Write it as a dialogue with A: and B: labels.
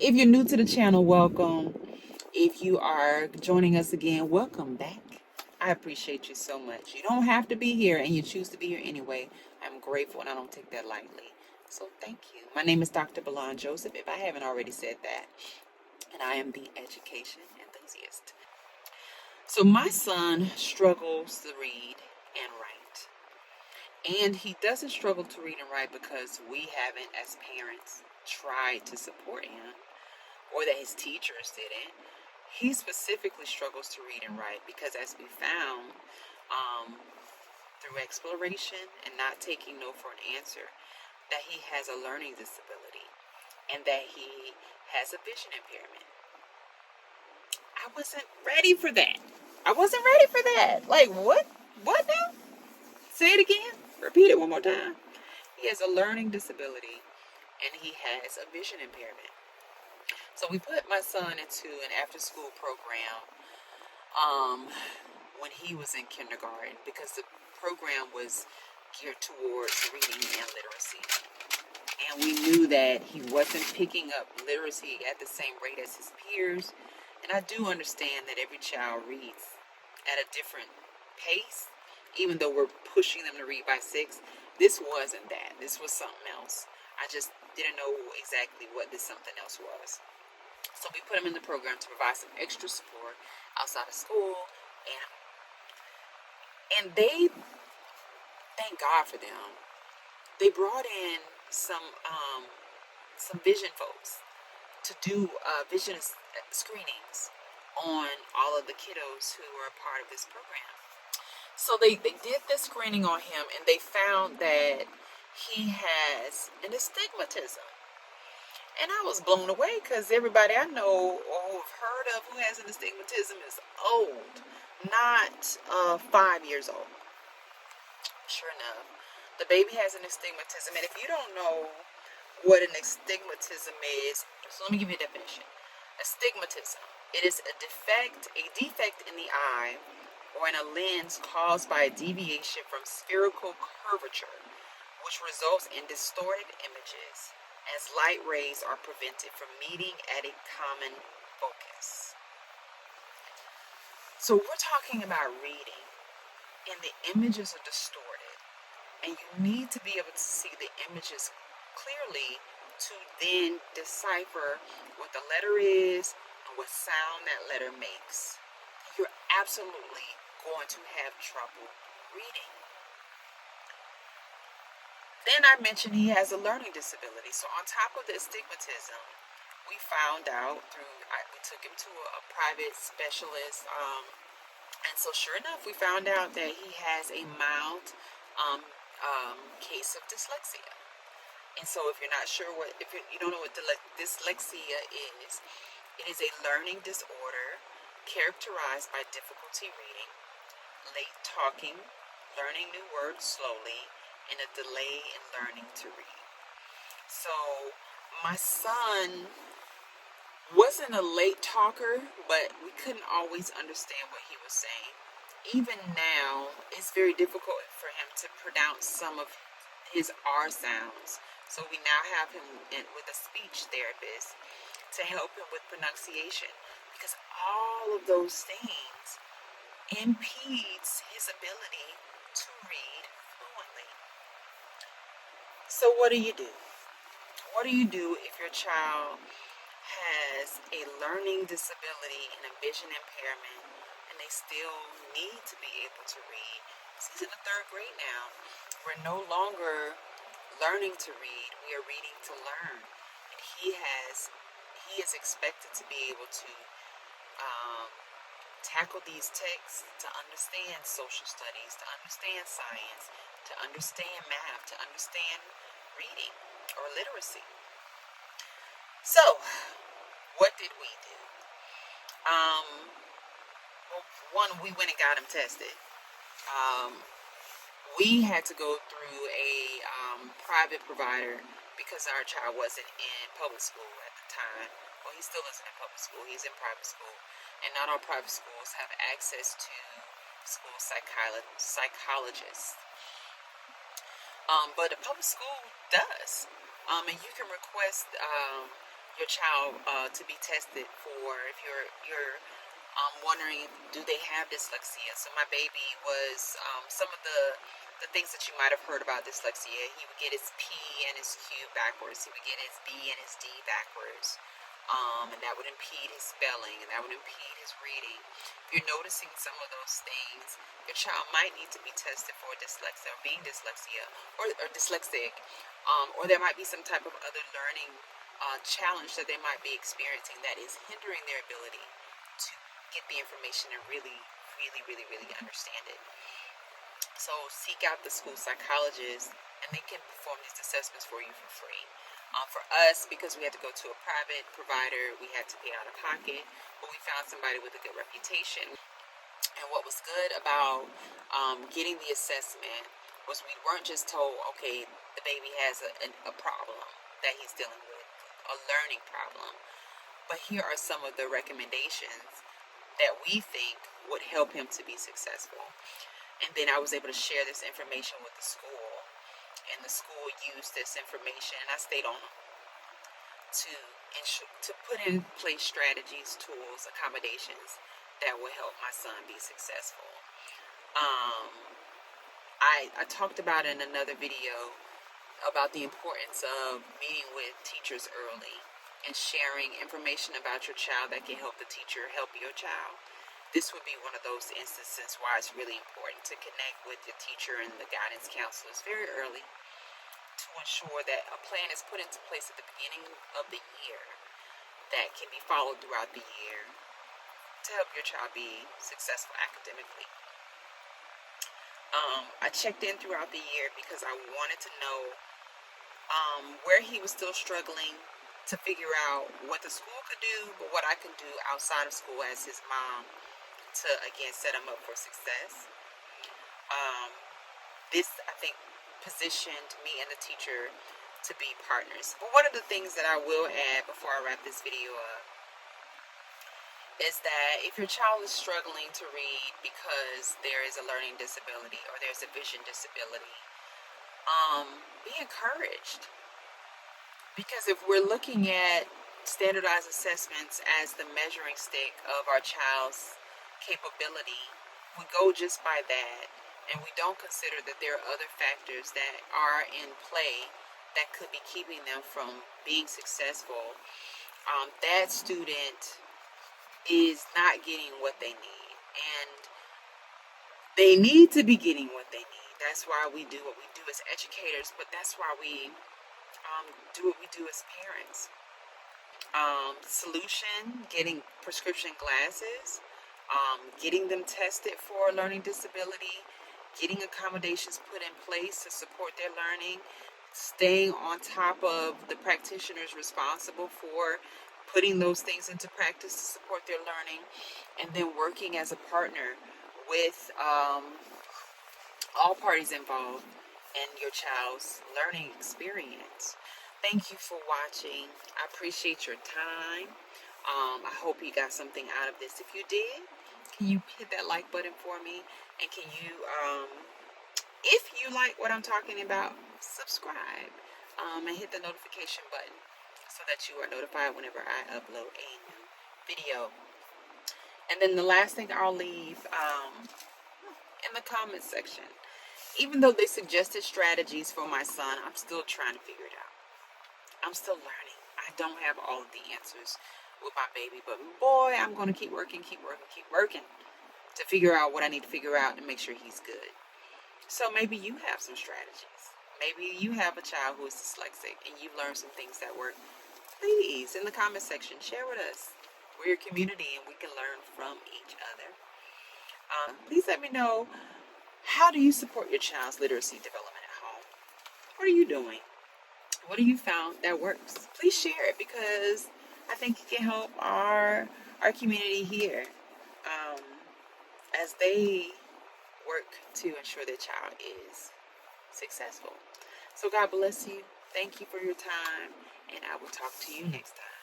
A: If you're new to the channel, welcome. If you are joining us again, welcome back. I appreciate you so much. You don't have to be here and you choose to be here anyway. I'm grateful and I don't take that lightly. So thank you. My name is Dr. Belon Joseph, if I haven't already said that, and I am the education enthusiast. So my son struggles to read and write. And he doesn't struggle to read and write because we haven't, as parents, tried to support him or that his teachers didn't. He specifically struggles to read and write because, as we found through exploration and not taking no for an answer, that he has a learning disability and that he has a vision impairment. I wasn't ready for that. I wasn't ready for that. Like, what? What now? Say it again. Repeat it one more time. He has a learning disability and he has a vision impairment. So we put my son into an after-school program when he was in kindergarten because the program was geared towards reading and literacy. And we knew that he wasn't picking up literacy at the same rate as his peers. And I do understand that every child reads at a different pace, even though we're pushing them to read by 6. This wasn't that. This was something else. I just didn't know exactly what this something else was. So we put him in the program to provide some extra support outside of school, and they, thank God for them, they brought in some vision folks to do vision screenings on all of the kiddos who were a part of this program. So they did this screening on him, and they found that he has an astigmatism. And I was blown away because everybody I know or who have heard of who has an astigmatism is old, not 5 years old. Sure enough, the baby has an astigmatism. And if you don't know what an astigmatism is, so let me give you a definition. Astigmatism, it is a defect in the eye or in a lens caused by a deviation from spherical curvature, which results in distorted images as light rays are prevented from meeting at a common focus. So we're talking about reading, and the images are distorted, and you need to be able to see the images clearly to then decipher what the letter is and what sound that letter makes. You're absolutely going to have trouble reading. Then I mentioned he has a learning disability. So on top of the astigmatism, we found out we took him to a private specialist. And so sure enough, we found out that he has a mild case of dyslexia. And so if you're not sure if you don't know what dyslexia is, it is a learning disorder characterized by difficulty reading, late talking, learning new words slowly, and a delay in learning to read. So my son wasn't a late talker, but we couldn't always understand what he was saying. Even now, it's very difficult for him to pronounce some of his R sounds. So we now have him with a speech therapist to help him with pronunciation because all of those things impedes his ability to read fluently. So what do you do? What do you do if your child has a learning disability and a vision impairment and they still need to be able to read? He's in the 3rd grade now. We're no longer learning to read. We are reading to learn. And he is expected to be able to tackle these texts, to understand social studies, to understand science, to understand math, to understand reading or literacy. So, what did we do? Well, one, we went and got him tested. We had to go through a private provider because our child wasn't in public school at the time. Well, he still isn't in public school. He's in private school. And not all private schools have access to school psychologists. But a public school does. And you can request your child to be tested for if you're wondering, do they have dyslexia. So my baby was some of the things that you might have heard about dyslexia. He would get his P and his Q backwards. He would get his B and his D backwards. And that would impede his spelling, and that would impede his reading. If you're noticing some of those things, your child might need to be tested for dyslexia, or being dyslexia, or dyslexic, or there might be some type of other learning challenge that they might be experiencing that is hindering their ability to get the information and really, really, really, really understand it. So seek out the school psychologist, and they can perform these assessments for you for free. For us, because we had to go to a private provider, we had to pay out of pocket, but we found somebody with a good reputation. And what was good about getting the assessment was we weren't just told, okay, the baby has a problem that he's dealing with, a learning problem, but here are some of the recommendations that we think would help him to be successful. And then I was able to share this information with the school, and the school used this information, and I stayed on them to put in place strategies, tools, accommodations that will help my son be successful. I talked about in another video about the importance of meeting with teachers early and sharing information about your child that can help the teacher help your child. This would be one of those instances why it's really important to connect with your teacher and the guidance counselors very early to ensure that a plan is put into place at the beginning of the year that can be followed throughout the year to help your child be successful academically. I checked in throughout the year because I wanted to know where he was still struggling, to figure out what the school could do, but what I can do outside of school as his mom to, again, set him up for success. This, I think, positioned me and the teacher to be partners. But one of the things that I will add before I wrap this video up is that if your child is struggling to read because there is a learning disability or there's a vision disability, be encouraged. Because if we're looking at standardized assessments as the measuring stick of our child's capability, we go just by that, and we don't consider that there are other factors that are in play that could be keeping them from being successful. That student is not getting what they need, and they need to be getting what they need. That's why we do what we do as educators, but that's why we do what we do as parents. Solution, getting prescription glasses, getting them tested for a learning disability, getting accommodations put in place to support their learning, staying on top of the practitioners responsible for putting those things into practice to support their learning, and then working as a partner with all parties involved in your child's learning experience. Thank you for watching. I appreciate your time. I hope you got something out of this. If you did, can you hit that like button for me? And can you, if you like what I'm talking about, subscribe and hit the notification button so that you are notified whenever I upload a new video. And then the last thing I'll leave in the comments section, even though they suggested strategies for my son, I'm still trying to figure it out. I'm still learning. I don't have all of the answers with my baby, but boy, I'm going to keep working to figure out what I need to figure out to make sure he's good. So maybe you have some strategies. Maybe you have a child who is dyslexic and you've learned some things that work. Please, in the comment section, share with us. We're a community and we can learn from each other. Please let me know, how do you support your child's literacy development at home? What are you doing? What have you found that works? Please share it, because I think it can help our community here as they work to ensure their child is successful. So God bless you. Thank you for your time, and I will talk to you next time.